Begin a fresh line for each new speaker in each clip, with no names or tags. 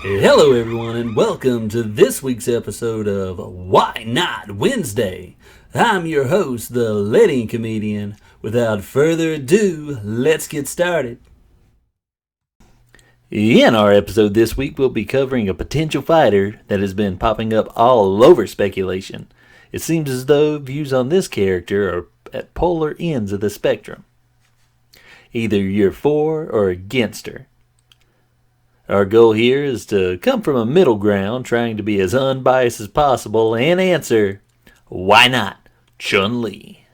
Hello, everyone, and welcome to this week's episode of Why Not Wednesday. I'm your host, the letting comedian. Without further ado, let's get started. In our episode this week, we'll be covering a potential fighter that has been popping up all over speculation. It seems as though views on this character are at polar ends of the spectrum. Either you're for or against her. Our goal here is to come from a middle ground, trying to be as unbiased as possible, and answer, why not Chun-Li?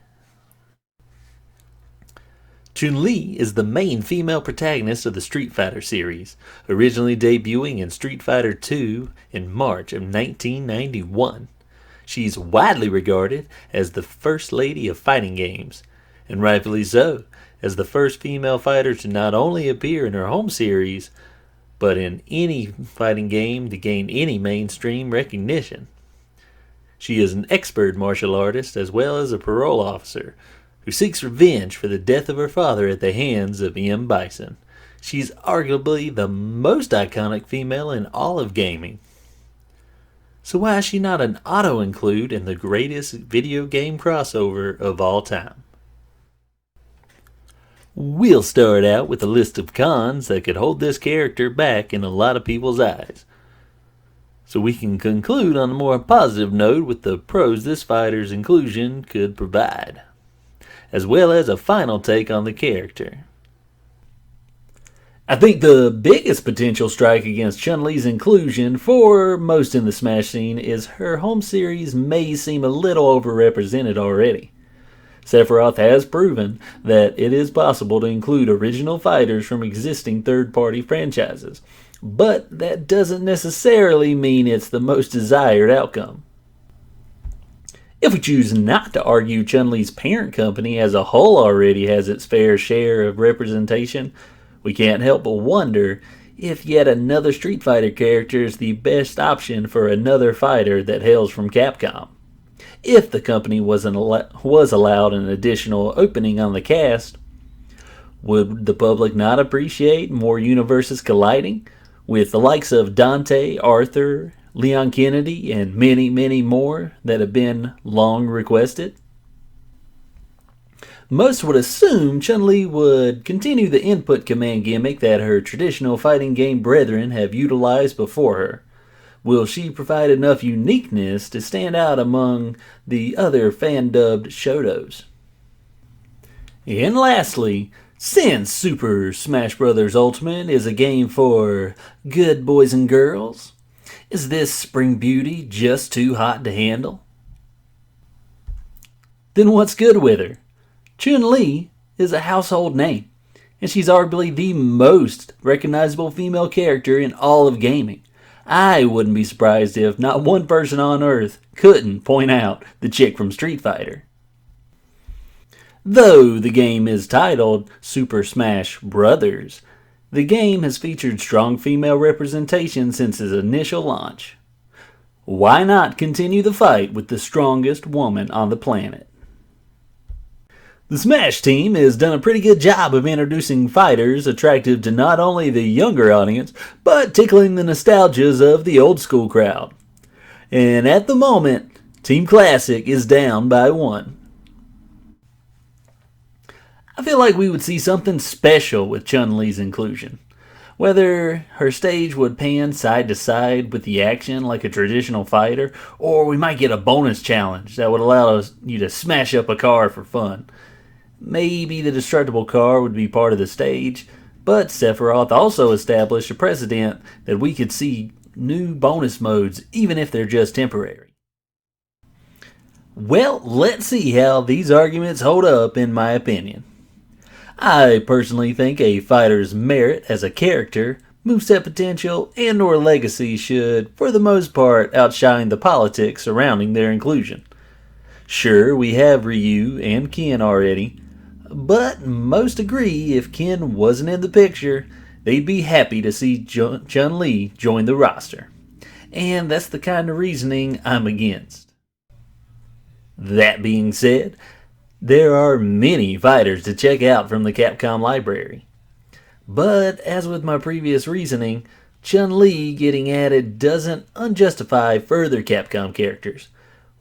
Chun-Li is the main female protagonist of the Street Fighter series, originally debuting in Street Fighter II in March of 1991. She's widely regarded as the first lady of fighting games, and rightfully so, as the first female fighter to not only appear in her home series, but in any fighting game to gain any mainstream recognition. She is an expert martial artist as well as a parole officer who seeks revenge for the death of her father at the hands of M. Bison. She's arguably the most iconic female in all of gaming. So why is she not an auto-include in the greatest video game crossover of all time? We'll start out with a list of cons that could hold this character back in a lot of people's eyes, so we can conclude on a more positive note with the pros this fighter's inclusion could provide, as well as a final take on the character. I think the biggest potential strike against Chun-Li's inclusion for most in the Smash scene is her home series may seem a little overrepresented already. Sephiroth has proven that it is possible to include original fighters from existing third-party franchises, but that doesn't necessarily mean it's the most desired outcome. If we choose not to argue Chun-Li's parent company as a whole already has its fair share of representation, we can't help but wonder if yet another Street Fighter character is the best option for another fighter that hails from Capcom. If the company was allowed an additional opening on the cast, would the public not appreciate more universes colliding with the likes of Dante, Arthur, Leon Kennedy, and many, many more that have been long requested? Most would assume Chun-Li would continue the input command gimmick that her traditional fighting game brethren have utilized before her. Will she provide enough uniqueness to stand out among the other fan-dubbed Shotos? And lastly, since Super Smash Bros. Ultimate is a game for good boys and girls, is this spring beauty just too hot to handle? Then what's good with her? Chun-Li is a household name, and she's arguably the most recognizable female character in all of gaming. I wouldn't be surprised if not one person on Earth couldn't point out the chick from Street Fighter. Though the game is titled Super Smash Bros., the game has featured strong female representation since its initial launch. Why not continue the fight with the strongest woman on the planet? The Smash team has done a pretty good job of introducing fighters attractive to not only the younger audience, but tickling the nostalgias of the old school crowd. And at the moment, Team Classic is down by 1. I feel like we would see something special with Chun-Li's inclusion. Whether her stage would pan side to side with the action like a traditional fighter, or we might get a bonus challenge that would allow you to smash up a car for fun. Maybe the destructible car would be part of the stage, but Sephiroth also established a precedent that we could see new bonus modes even if they're just temporary. Well, let's see how these arguments hold up in my opinion. I personally think a fighter's merit as a character, moveset potential, and or legacy should, for the most part, outshine the politics surrounding their inclusion. Sure, we have Ryu and Ken already, but most agree if Ken wasn't in the picture, they'd be happy to see Chun-Li join the roster. And that's the kind of reasoning I'm against. That being said, there are many fighters to check out from the Capcom library. But as with my previous reasoning, Chun-Li getting added doesn't unjustify further Capcom characters.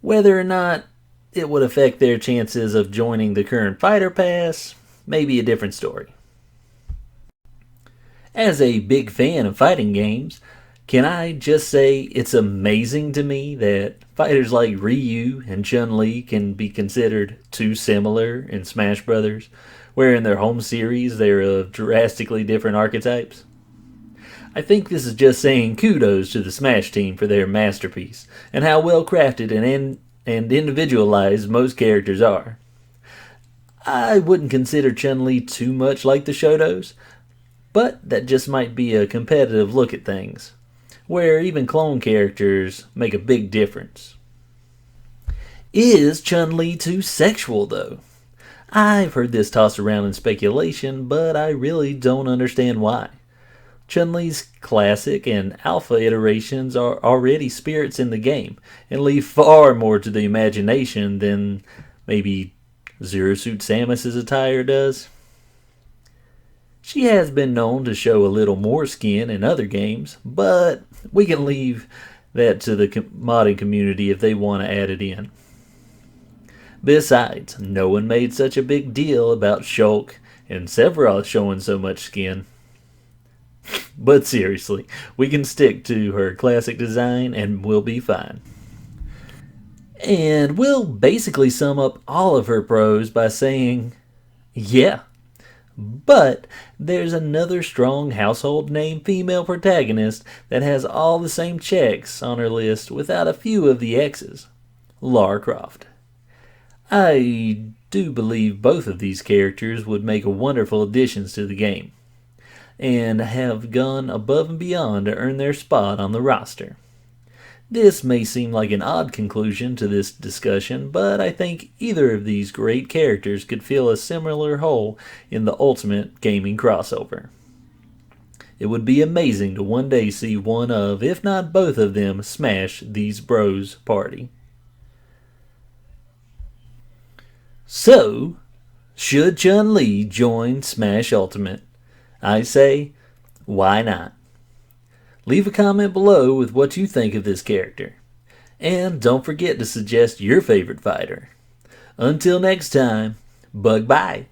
Whether or not it would affect their chances of joining the current Fighter Pass may be a different story. As a big fan of fighting games, can I just say it's amazing to me that fighters like Ryu and Chun-Li can be considered too similar in Smash Bros., where in their home series they're of drastically different archetypes? I think this is just saying kudos to the Smash team for their masterpiece and how well crafted and individualized most characters are. I wouldn't consider Chun-Li too much like the Shotos, but that just might be a competitive look at things, where even clone characters make a big difference. Is Chun-Li too sexual, though? I've heard this tossed around in speculation, but I really don't understand why. Chun-Li's classic and alpha iterations are already spirits in the game, and leave far more to the imagination than maybe Zero Suit Samus's attire does. She has been known to show a little more skin in other games, but we can leave that to the modding community if they want to add it in. Besides, no one made such a big deal about Shulk and Sephiroth showing so much skin. But seriously, we can stick to her classic design and we'll be fine. And we'll basically sum up all of her pros by saying, yeah. But there's another strong household name female protagonist that has all the same checks on her list without a few of the X's. Lara Croft. I do believe both of these characters would make wonderful additions to the game, and have gone above and beyond to earn their spot on the roster. This may seem like an odd conclusion to this discussion, but I think either of these great characters could fill a similar hole in the ultimate gaming crossover. It would be amazing to one day see one of, if not both of them, smash these bros party. So, should Chun-Li join Smash Ultimate? I say, why not? Leave a comment below with what you think of this character. And don't forget to suggest your favorite fighter. Until next time, bug bye.